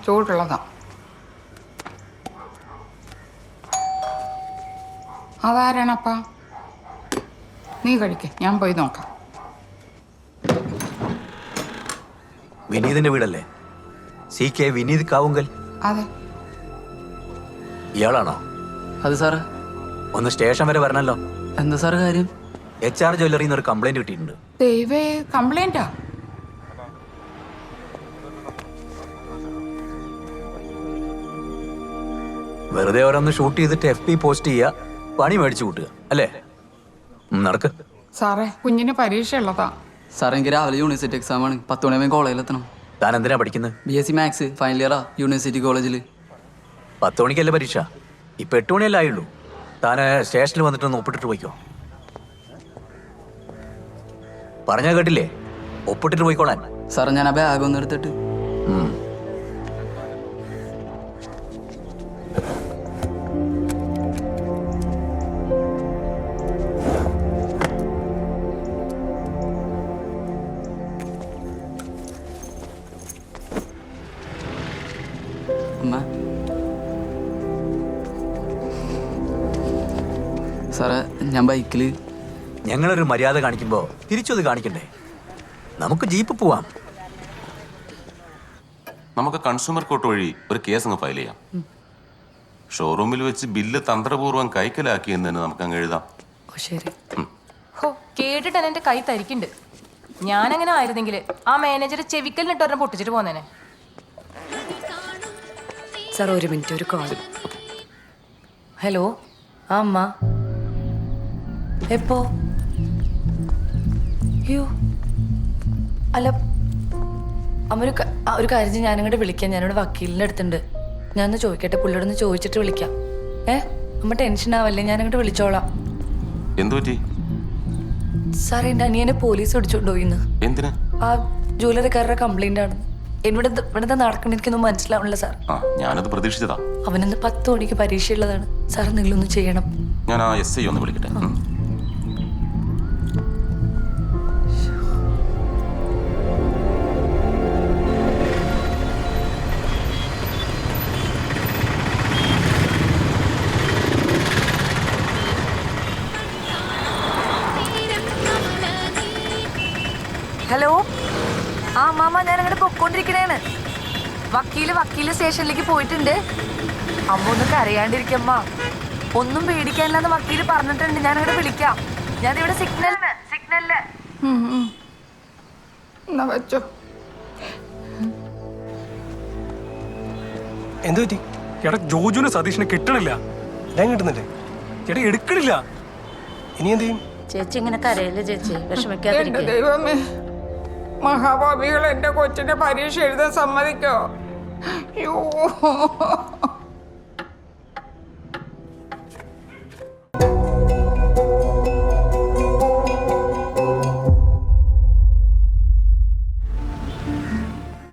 ചൂടുള്ളതാ. അതാരാണപ്പാ? നീ കഴിക്ക്, ഞാൻ പോയി നോക്കാം. വിനീതിന്റെ വീടല്ലേ? CK വിനീത് കാവുങ്കൽ? അതെ. ഇയാളാണോ? അത് സാറ്. ഒന്ന് സ്റ്റേഷൻ വരെ വരണല്ലോ. എന്താ സാറ് കാര്യം? HR ജ്വല്ലറിന്ന് ഒരു കംപ്ലൈന്റ് കിട്ടിയിട്ടുണ്ട്. ദൈവേ, കംപ്ലൈന്റാ? വെറുതെ ഓരോന്ന് ഷൂട്ട് ചെയ്തിട്ട് FB പോസ്റ്റ് ചെയ്യുക, പണി മേടിച്ചു കൂട്ടുക അല്ലേ? നടക്ക്. സാറേ, കുഞ്ഞിന് പരീക്ഷ ഉള്ളതാ. സാറേ, എനിക്ക് രാവിലെ യൂണിവേഴ്സിറ്റി എക്സാം ആണ്. 10 മണിയാകുമ്പോൾ കോളേജിലെത്തണം. താൻ എന്തിനാ പഠിക്കുന്നത്? BSc മാത്സ് ഫൈനൽ ഇയറാ യൂണിവേഴ്സിറ്റി കോളേജിൽ. 10 മണിക്കല്ലേ പരീക്ഷ? ഇപ്പൊ 8 മണിയല്ലേ ആയുള്ളൂ. താൻ സ്റ്റേഷനിൽ വന്നിട്ടൊന്ന് ഒപ്പിട്ടിട്ട് പോയിക്കോ. പറഞ്ഞാ കേട്ടില്ലേ? ഒപ്പിട്ടിട്ട് പോയിക്കോളാൻ. സാറേ, ഞാൻ ആ ബാഗ് ഒന്ന് എടുത്തിട്ട്. അമ്മ, സാറേ, ഞാൻ ബൈക്കിൽ. ഞങ്ങളൊരു മര്യാദ കാണിക്കുമ്പോ തിരിച്ചത് കാണിക്കണ്ടേ? നമുക്ക് ജീപ്പ് പോവാം. നമുക്ക് കൺസ്യൂമർ കോർട്ട് വഴി ഒരു കേസ് അങ്ങ് ഫയൽ ചെയ്യാം. ഷോറൂമിൽ വെച്ച് ബില്ല് തന്ത്രപൂർവ്വം കൈക്കലാക്കിയെന്ന് തന്നെ നമുക്ക് അങ്ങ് എഴുതാം. ശരി. ഹോ, കേട്ടിട്ട് എന്റെ കൈ തരിക്കുണ്ട്. ഞാനങ്ങനെ ആയിരുന്നെങ്കിൽ ആ മാനേജർ ചെവിക്കലിനിട്ട് ഒരെണ്ണം പൊട്ടിച്ചിട്ട് പോന്നേനെ. സാർ, ഒരു മിനിറ്റ്, ഒരു കോൾ. ഹലോ. ആ അമ്മ എപ്പോ? അയ്യോ, അല്ല അമ്മ, ഒരു കാര്യം ചെയ്യും, ഞാനിങ്ങോട്ട് വിളിക്കാം. ഞാനിവിടെ വക്കീലിൻ്റെ അടുത്തുണ്ട്. ഞാനൊന്ന് ചോദിക്കട്ടെ, പുള്ളിയോടൊന്ന് ചോദിച്ചിട്ട് വിളിക്കാം. അമ്മ ടെൻഷൻ ആവല്ലേ, ഞാനിങ്ങോട്ട് വിളിച്ചോളാം. എന്തു പറ്റി? സാർ, എൻ്റെ അനിയനെ പോലീസ് പിടിച്ചോണ്ട് പോയിന്ന്. എന്തിനാ? ആ ജ്വല്ലറിക്കാരുടെ കംപ്ലൈന്റ് ആണ്. ഇവിടെ നടക്കണ എനിക്കൊന്നും മനസ്സിലാവണില്ല സാർ. ഞാനത് പ്രതീക്ഷിച്ചതാ. അവനിന്ന് 10 മണിക്ക് പരീക്ഷയുള്ളതാണ് സാർ. നിങ്ങളൊന്ന് ചെയ്യണം. ഞാൻ ആ SI ഒന്ന് വിളിക്കട്ടെ. ഹലോ. ആ അമ്മാമ്മ, ഞാൻ അങ്ങോട്ട് പൊക്കോണ്ടിരിക്കണേണ്. വക്കീല് സ്റ്റേഷനിലേക്ക് പോയിട്ടുണ്ട്. അമ്മ ഒന്ന് കരയാണ്ടിരിക്കമ്മ. ഒന്നും പേടിക്കാനില്ലെന്ന് വക്കീല് പറഞ്ഞിട്ടുണ്ട്. ഞാൻ അങ്ങോട്ട് വിളിക്കാം. ഞാനിവിടെ സിഗ്നലില്. എന്നാ വെച്ചോ. എന്തു പറ്റി? എടാ, ജോജുവിനെ സതീഷിനെ കിട്ടണില്ല. ഞാൻ കിട്ടുന്നില്ലേ? ചേട്ടാ എടുക്കണില്ല. ഇനി എന്ത് ചെയ്യും? ചേച്ചി ഇങ്ങനെ കരയില്ല ചേച്ചി, എന്റെ വിഷമിക്കാതിരിക്കുക. ദൈവമേ, മഹാഭാവികൾ എന്റെ കൊച്ചിന്റെ പരീക്ഷ എഴുതാൻ സമ്മതിക്കോ? അയ്യോ.